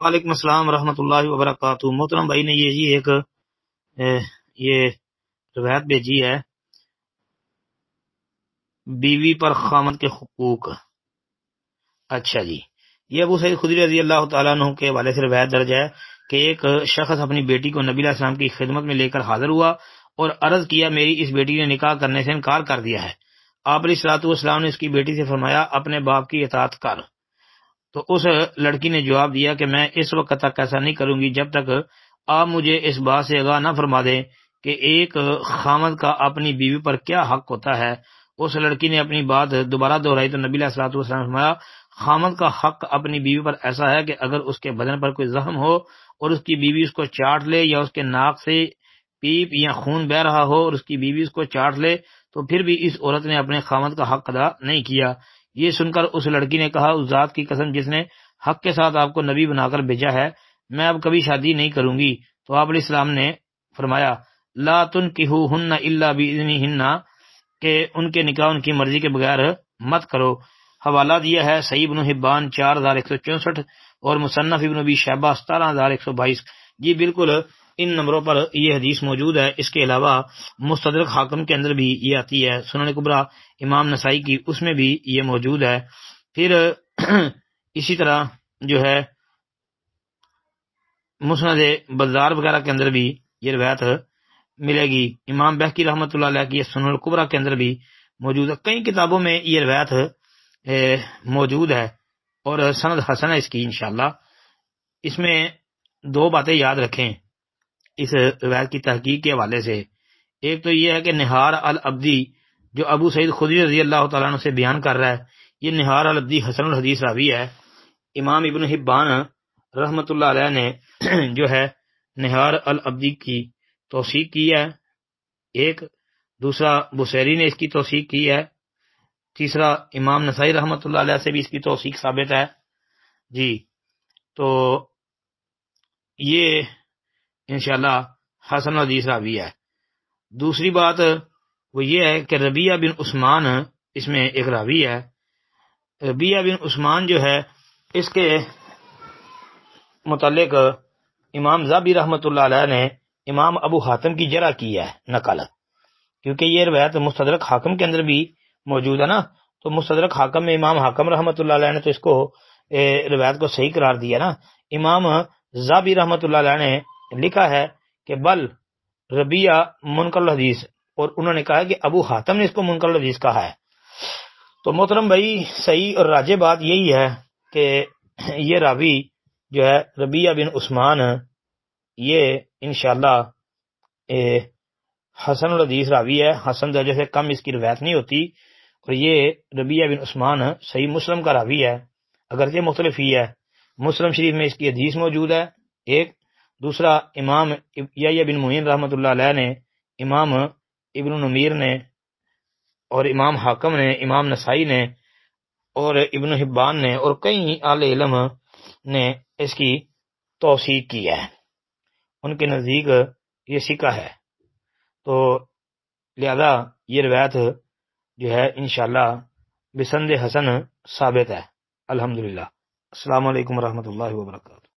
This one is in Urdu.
وعلیکم السلام ورحمۃ اللہ وبرکاتہ۔ محترم بھائی نے یہ جی ایک یہ روایت بھیجی ہے، بیوی پر خامد کے حقوق۔ اچھا جی، یہ ابو سعید خدری رضی اللہ تعالیٰ عنہ کے حوالے سے روایت درج ہے کہ ایک شخص اپنی بیٹی کو نبی علیہ السلام کی خدمت میں لے کر حاضر ہوا اور عرض کیا میری اس بیٹی نے نکاح کرنے سے انکار کر دیا ہے۔ آپ علیہ الصلوۃ والسلام نے اس کی بیٹی سے فرمایا اپنے باپ کی اطاعت کر۔ تو اس لڑکی نے جواب دیا کہ میں اس وقت تک ایسا نہیں کروں گی جب تک آپ مجھے اس بات سے آگاہ نہ فرما دیں کہ ایک خامد کا اپنی بیوی پر کیا حق ہوتا ہے۔ اس لڑکی نے اپنی بات دوبارہ دہرائی تو نبی علیہ الصلوۃ والسلام نے فرمایا خامد کا حق اپنی بیوی پر ایسا ہے کہ اگر اس کے بدن پر کوئی زخم ہو اور اس کی بیوی اس کو چاٹ لے، یا اس کے ناک سے پیپ یا خون بہ رہا ہو اور اس کی بیوی اس کو چاٹ لے، تو پھر بھی اس عورت نے اپنے خامد کا حق ادا نہیں کیا۔ یہ سن کر اس لڑکی نے کہا اس ذات کی قسم جس نے حق کے ساتھ آپ کو نبی بنا کر بھیجا ہے، میں اب کبھی شادی نہیں کروں گی۔ تو آپ علیہ السلام نے فرمایا لا تنکحوہن الا باذنہن، کہ ان کے نکاح ان کی مرضی کے بغیر مت کرو۔ حوالہ دیا ہے صحیح ابن حبان 4164 اور مصنف ابن ابی شیبہ 17122۔ جی بالکل ان نمبروں پر یہ حدیث موجود ہے۔ اس کے علاوہ مستدرک حاکم کے اندر بھی یہ آتی ہے، سنن کبریٰ امام نسائی کی اس میں بھی یہ موجود ہے۔ پھر اسی طرح جو ہے مسند بزار وغیرہ کے اندر بھی یہ روایت ملے گی۔ امام بہقی رحمۃ اللہ علیہ کی سنن کبریٰ کے اندر بھی موجود ہے۔ کئی کتابوں میں یہ روایت موجود ہے اور سند حسن ہے اس کی انشاءاللہ۔ اس میں دو باتیں یاد رکھیں اس روایت کی تحقیق کے حوالے سے۔ ایک تو یہ ہے کہ نہار العبدی جو ابو سعید خدری رضی اللہ تعالیٰ عنہ سے بیان کر رہا ہے، یہ نہار العبدی حسن الحدیث راوی ہے۔ امام ابن حبان رحمۃ اللہ علیہ نے جو ہے نہار العبدی کی توثیق کی ہے، ایک دوسرا بصیری نے اس کی توثیق کی ہے، تیسرا امام نسائی رحمۃ اللہ علیہ سے بھی اس کی توثیق ثابت ہے جی۔ تو یہ انشاءاللہ حسن الحدیث راوی ہے۔ دوسری بات وہ یہ ہے کہ ربیعہ بن عثمان اس میں ایک راوی ہے۔ ربیعہ بن عثمان جو ہے اس کے متعلق امام ذہبی رحمۃ اللہ علیہ نے امام ابو حاتم کی جرح کی ہے نقل، کیونکہ یہ روایت مستدرک حاکم کے اندر بھی موجود ہے نا، تو مستدرک حاکم میں امام حاکم رحمۃ اللہ علیہ نے تو اس کو روایت کو صحیح قرار دیا نا۔ امام ذہبی رحمۃ اللہ علیہ نے لکھا ہے کہ بل ربیعہ منکر الحدیث، اور انہوں نے کہا کہ ابو حاتم نے اس کو منکر الحدیث کہا ہے۔ تو محترم بھائی صحیح اور راجح بات یہی ہے کہ یہ راوی جو ہے ربیعہ بن عثمان یہ انشاءاللہ حسن الحدیث راوی ہے، حسن درجے سے کم اس کی روایت نہیں ہوتی، اور یہ ربیعہ بن عثمان صحیح مسلم کا راوی ہے، اگرچہ مختلف ہی ہے۔ مسلم شریف میں اس کی حدیث موجود ہے ایک، دوسرا امام یحییٰ بن معین رحمۃ اللہ علیہ نے، امام ابن نمیر نے اور امام حاکم نے، امام نسائی نے اور ابن حبان نے اور کئی اہل علم نے اس کی توثیق کی ہے، ان کے نزدیک یہ ثقہ ہے۔ تو لہذا یہ روایت جو ہے انشاءاللہ بسند حسن ثابت ہے الحمدللہ۔ السلام علیکم ورحمۃ اللہ وبرکاتہ۔